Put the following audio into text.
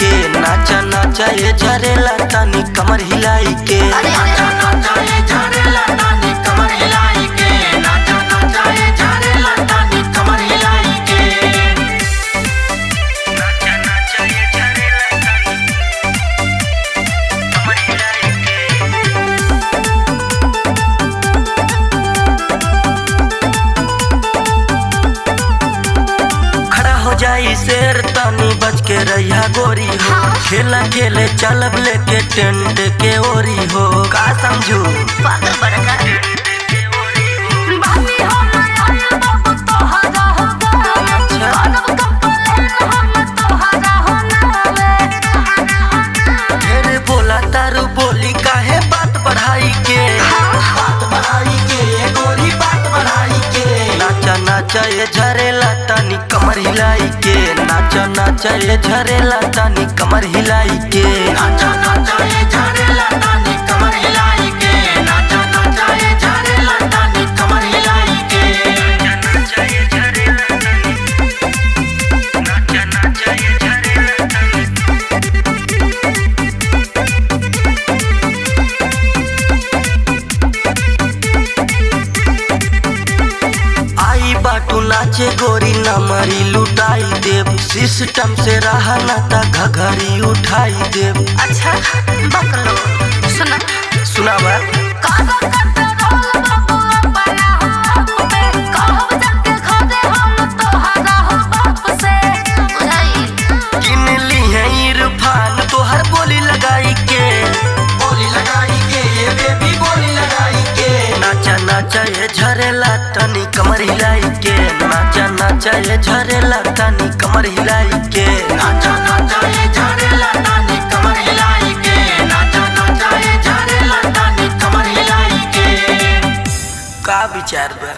के नाचा नाचा ये झरेला तानी कमर हिलाई के नाचा नाचा ये झरेला तानी कमर हिलाई के नाचा नाचा ये झरेला तानी कमर हिलाई के नाचा नाचा ये झरेला तानी कमर हिलाई के खड़ा हो जाई शेर तानी बच के रहिया गोरी हो खेला खेले चलब लेके टेंट के ओरी हो का समझू पागल बड़का बानी हो मैं बाबू तोहरा हो गाना हम तोहरा हो नावे ढेर बोला तारू बोली काहे बात बढ़ाई के ये गोरी बात बढ़ाई के नाचा नाचा ये झरेला तानी कमर हिलाई के नाचा नाचा ये झरेला तानी कमर हिलाई के नाचा नाचा ये झरेला तानी कमर हिलाई के नाचा नाचा ये झरेला तानी कमर हिलाई के नाचा ये झरेला तानी नाचा नाचा ये झरेला आई बाटू नाचे गोरी नमरी लुटाई देव सिस्टम से रहा ना ता घघरी उठाई देव अच्छा बकलो सुना सुनावा कागो करते रोल बाबू अपना हो पे कहब जाके खोदे हम तोहरा हो बाप से बुझाई किन ली है इरफान तोहर बोली लगाई के ये बेबी बोली लगाई के नाचा नाचा ये झरेला तनी कमर हिलाई के नाचा नाचा ये झरेला तनी कमर हिलाई के नाचा नाचा ये झरेला तनी कमर हिलाई के नाचा नाचा ये झरेला तनी कमर हिलाई के का विचार बा।